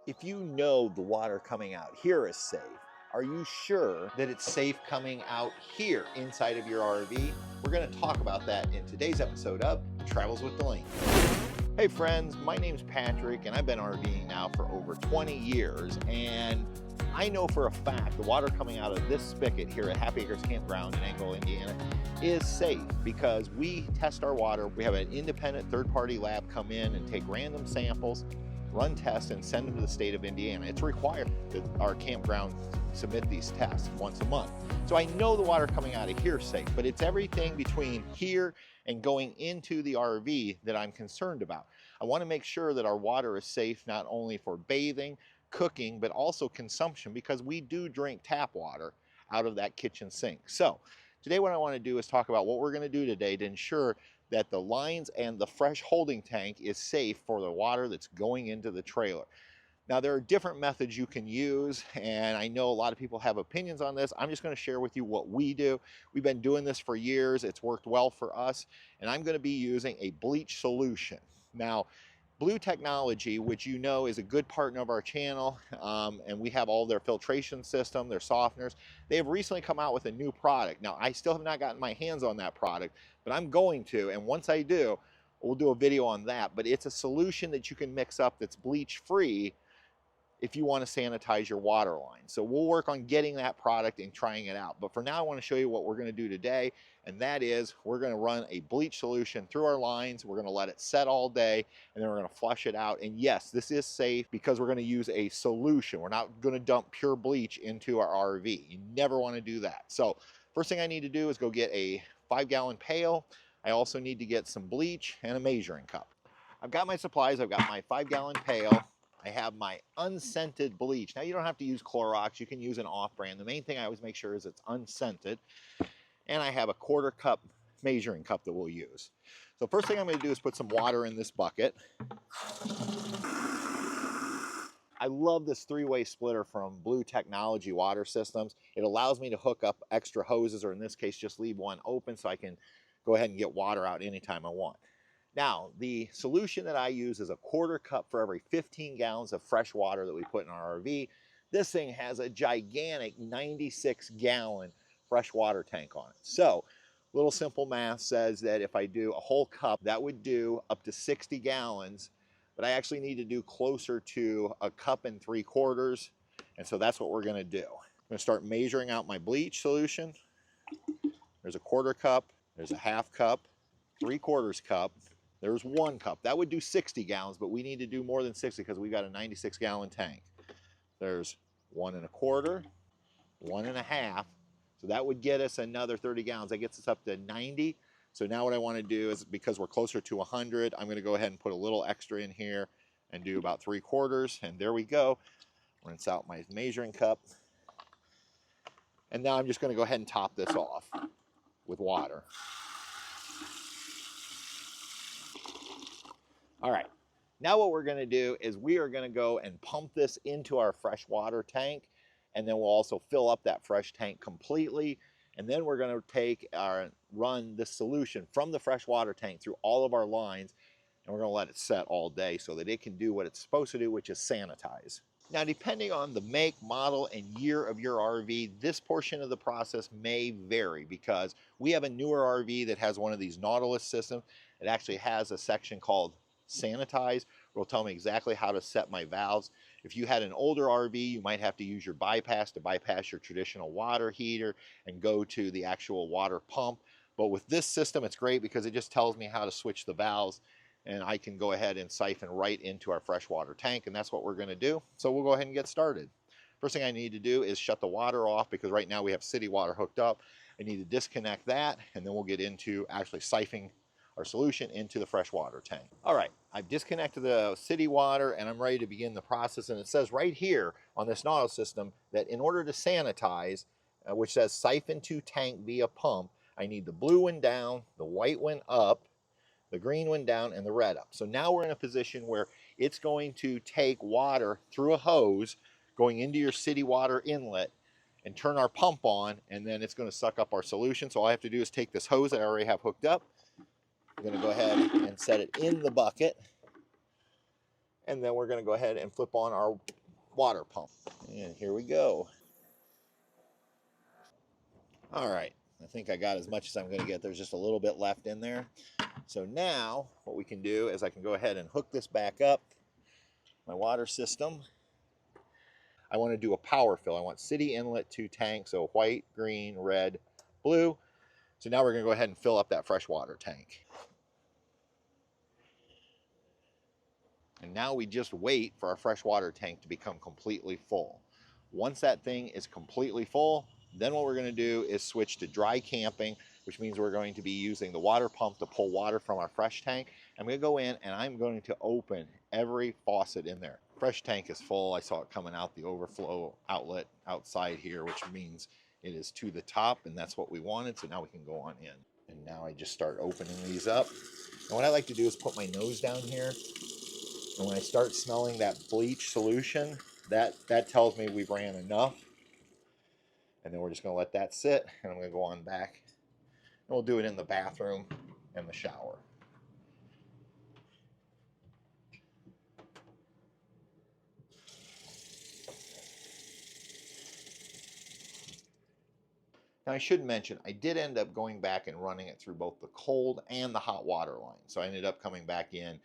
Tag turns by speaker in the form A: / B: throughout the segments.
A: If you know the water coming out here is safe, are you sure that it's safe coming out here inside of your RV? We're going to talk about that in today's episode of Travels with Delaney. Hey friends, my name's Patrick and I've been RVing now for over 20 years, and I know for a fact the water coming out of this spigot here at Happy Acres Campground in Angola, Indiana is safe because we test our water. We have an independent third-party lab come in and take random samples, run tests, and send them to the state of Indiana. It's required that our campground submit these tests once a month. So I know the water coming out of here is safe, but it's everything between here and going into the RV that I'm concerned about. I want to make sure that our water is safe not only for bathing, cooking, but also consumption, because we do drink tap water out of that kitchen sink. So today what I want to do is talk about what we're going to do today to ensure that the lines and the fresh holding tank is safe for the water that's going into the trailer. Now there are different methods you can use, and I know a lot of people have opinions on this. I'm just going to share with you what we do. We've been doing this for years. It's worked well for us, and I'm going to be using a bleach solution. Now, Blue Technology, which you know is a good partner of our channel, and we have all their filtration system, their softeners. They have recently come out with a new product. Now, I still have not gotten my hands on that product, but I'm going to, and once I do, we'll do a video on that. But it's a solution that you can mix up that's bleach-free if you want to sanitize your water line. So we'll work on getting that product and trying it out. But for now, I want to show you what we're going to do today, and that is we're going to run a bleach solution through our lines. We're going to let it set all day, and then we're going to flush it out. And yes, this is safe because we're going to use a solution. We're not going to dump pure bleach into our RV. You never want to do that. So first thing I need to do is go get a 5-gallon pail. I also need to get some bleach and a measuring cup. I've got my supplies. I've got my 5-gallon pail. I have my unscented bleach. Now you don't have to use Clorox, you can use an off-brand. The main thing I always make sure is it's unscented. And I have a 1/4 cup measuring cup that we'll use. So first thing I'm going to do is put some water in this bucket. I love this 3-way splitter from Blue Technology water systems. It allows me to hook up extra hoses, or in this case just leave one open so I can go ahead and get water out anytime I want. Now, the solution that I use is a 1/4 cup for every 15 gallons of fresh water that we put in our RV. This thing has a gigantic 96-gallon fresh water tank on it. So, little simple math says that if I do a whole cup, that would do up to 60 gallons, but I actually need to do closer to a 1 3/4 cups, and so that's what we're going to do. I'm going to start measuring out my bleach solution. There's a 1/4 cup, there's a 1/2 cup, 3/4 cup, there's 1 cup. That would do 60 gallons, but we need to do more than 60 because we got a 96-gallon tank. There's 1 1/4, 1 1/2. So that would get us another 30 gallons. That gets us up to 90. So now what I want to do is, because we're closer to 100, I'm going to go ahead and put a little extra in here and do about 3/4. And there we go. Rinse out my measuring cup. And now I'm just going to go ahead and top this off with water. All right, now what we're going to do is we are going to go and pump this into our freshwater tank, and then we'll also fill up that fresh tank completely, and then we're going to run this solution from the freshwater tank through all of our lines, and we're going to let it set all day so that it can do what it's supposed to do, which is sanitize. Now, depending on the make, model, and year of your RV, this portion of the process may vary, because we have a newer RV that has one of these Nautilus systems. It actually has a section called Sanitize, will tell me exactly how to set my valves. If you had an older RV, you might have to use your bypass to bypass your traditional water heater and go to the actual water pump. But with this system, it's great because it just tells me how to switch the valves, and I can go ahead and siphon right into our freshwater tank, and that's what we're going to do. So we'll go ahead and get started. First thing I need to do is shut the water off, because right now we have city water hooked up. I need to disconnect that, and then we'll get into actually siphoning our solution into the freshwater tank. All right, I've disconnected the city water and I'm ready to begin the process. And it says right here on this Nautilus system that in order to sanitize, which says siphon to tank via pump, I need the blue one down, the white one up, the green one down, and the red up. So now we're in a position where it's going to take water through a hose going into your city water inlet and turn our pump on, and then it's going to suck up our solution. So all I have to do is take this hose that I already have hooked up. I'm going to go ahead and set it in the bucket, and then we're going to go ahead and flip on our water pump. And here we go. All right, I think I got as much as I'm going to get. There's just a little bit left in there. So now what we can do is I can go ahead and hook this back up, my water system. I want to do a power fill. I want city inlet to tank, so white, green, red, blue. So now we're going to go ahead and fill up that fresh water tank. And now we just wait for our fresh water tank to become completely full. Once that thing is completely full, then what we're going to do is switch to dry camping, which means we're going to be using the water pump to pull water from our fresh tank. I'm going to go in and I'm going to open every faucet in there. Fresh tank is full. I saw it coming out the overflow outlet outside here, which means it is to the top, and that's what we wanted. So now we can go on in. And now I just start opening these up. And what I like to do is put my nose down here. And when I start smelling that bleach solution, that tells me we've ran enough. And then we're just going to let that sit, and I'm going to go on back. And we'll do it in the bathroom and the shower. Now I should mention, I did end up going back and running it through both the cold and the hot water line. So I ended up coming back in,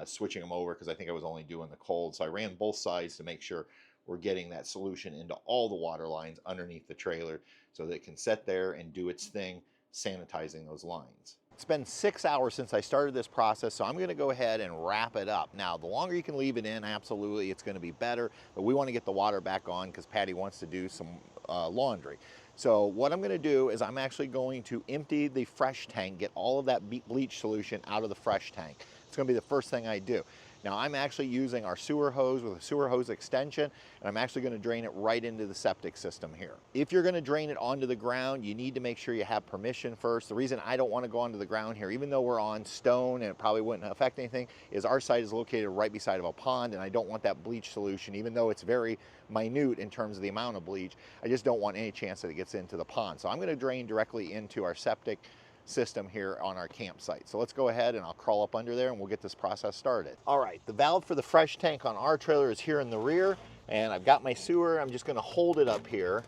A: switching them over because I think I was only doing the cold. So I ran both sides to make sure we're getting that solution into all the water lines underneath the trailer so that it can sit there and do its thing, sanitizing those lines. It's been 6 hours since I started this process, so I'm going to go ahead and wrap it up. Now, the longer you can leave it in, absolutely, it's going to be better, but we want to get the water back on because Patty wants to do some laundry. So what I'm going to do is I'm actually going to empty the fresh tank, get all of that bleach solution out of the fresh tank. It's going to be the first thing I do. Now I'm actually using our sewer hose with a sewer hose extension, and I'm actually going to drain it right into the septic system here. If you're going to drain it onto the ground, you need to make sure you have permission first. The reason I don't want to go onto the ground here, even though we're on stone and it probably wouldn't affect anything, is our site is located right beside of a pond, and I don't want that bleach solution, even though it's very minute in terms of the amount of bleach, I just don't want any chance that it gets into the pond. So I'm going to drain directly into our septic system here on our campsite. So let's go ahead and I'll crawl up under there and we'll get this process started. All right, the valve for the fresh tank on our trailer is here in the rear, and I've got my sewer. I'm just going to hold it up here.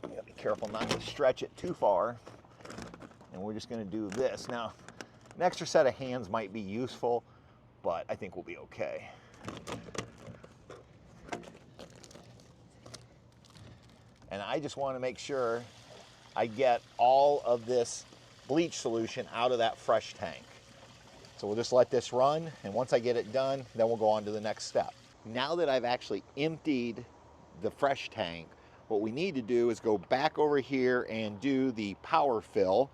A: You gotta be careful not to stretch it too far. And we're just going to do this. Now, an extra set of hands might be useful, but I think we'll be okay. And I just want to make sure I get all of this bleach solution out of that fresh tank. So we'll just let this run, and once I get it done, then we'll go on to the next step. Now that I've actually emptied the fresh tank, what we need to do is go back over here and do the power fill,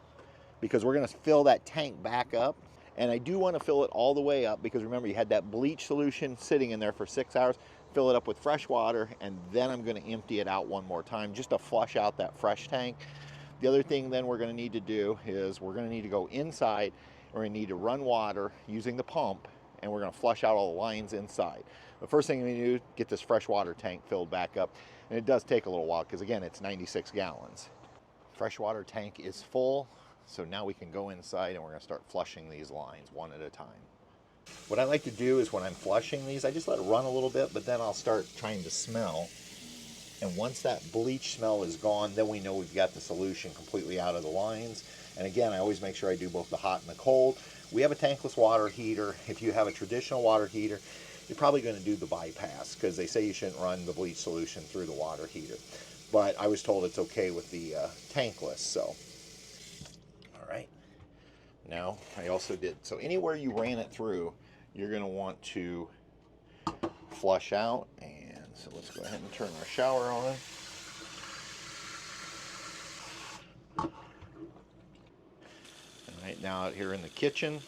A: because we're going to fill that tank back up. And I do want to fill it all the way up because remember, you had that bleach solution sitting in there for 6 hours. Fill it up with fresh water, and then I'm going to empty it out one more time just to flush out that fresh tank. The other thing then we're going to need to do is we're going to need to go inside. We're going to need to run water using the pump, and we're going to flush out all the lines inside. The first thing we need to do, get this fresh water tank filled back up. And it does take a little while because, again, it's 96 gallons. Freshwater tank is full, so now we can go inside and we're going to start flushing these lines one at a time. What I like to do is when I'm flushing these, I just let it run a little bit, but then I'll start trying to smell. And once that bleach smell is gone, then we know we've got the solution completely out of the lines. And again, I always make sure I do both the hot and the cold. We have a tankless water heater. If you have a traditional water heater, you're probably going to do the bypass because they say you shouldn't run the bleach solution through the water heater. But I was told it's okay with the tankless, so. All right. Now, I also did, so anywhere you ran it through, you're going to want to flush out. And so let's go ahead and turn our shower on. All right, now out here in the kitchen.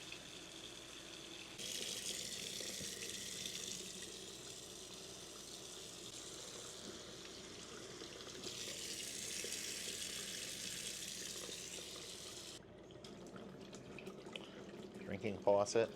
A: Drinking faucet.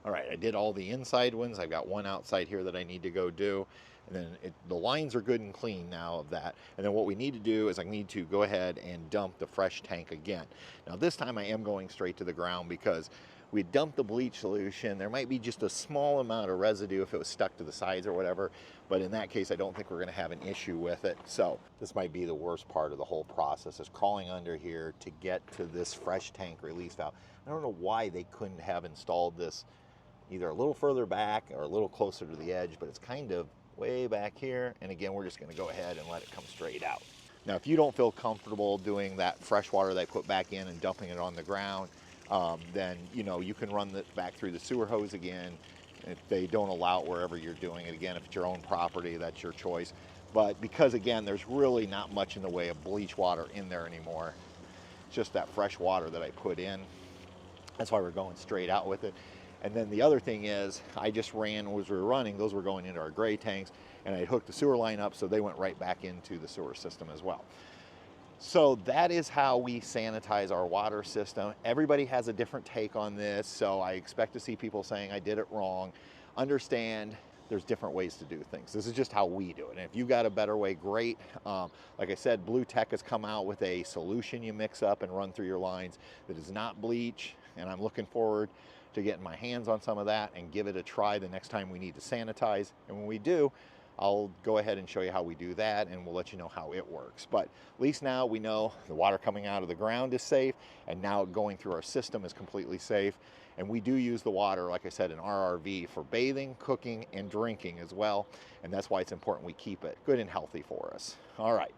A: All right, I did all the inside ones. I've got one outside here that I need to go do. And then the lines are good and clean now of that. And then what we need to do is I need to go ahead and dump the fresh tank again. Now this time I am going straight to the ground because we dumped the bleach solution. There might be just a small amount of residue if it was stuck to the sides or whatever. But in that case, I don't think we're gonna have an issue with it. So this might be the worst part of the whole process, is crawling under here to get to this fresh tank release valve. I don't know why they couldn't have installed this either a little further back or a little closer to the edge, but it's kind of way back here. And again, we're just gonna go ahead and let it come straight out. Now, if you don't feel comfortable doing that fresh water that I put back in and dumping it on the ground, then you can run it back through the sewer hose again. If they don't allow it wherever you're doing it, again, if it's your own property, that's your choice. But because again, there's really not much in the way of bleach water in there anymore. It's just that fresh water that I put in. That's why we're going straight out with it. And then the other thing is, I just ran, as we were running, those were going into our gray tanks, and I hooked the sewer line up so they went right back into the sewer system as well. So that is how we sanitize our water system. Everybody has a different take on this, so I expect to see people saying I did it wrong. Understand there's different ways to do things. This is just how we do it. And if you've got a better way, great. Like I said, Blue Tech has come out with a solution you mix up and run through your lines that is not bleach, and I'm looking forward to getting my hands on some of that and give it a try the next time we need to sanitize. And when we do, I'll go ahead and show you how we do that, and we'll let you know how it works. But at least now we know the water coming out of the ground is safe, and now going through our system is completely safe. And we do use the water, like I said, in our RV for bathing, cooking, and drinking as well. And that's why it's important we keep it good and healthy for us. All right,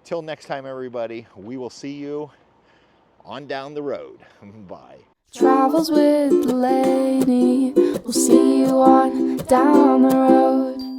A: till next time, everybody, we will see you on down the road. Bye.
B: Travels with the lady, we'll see you on down the road.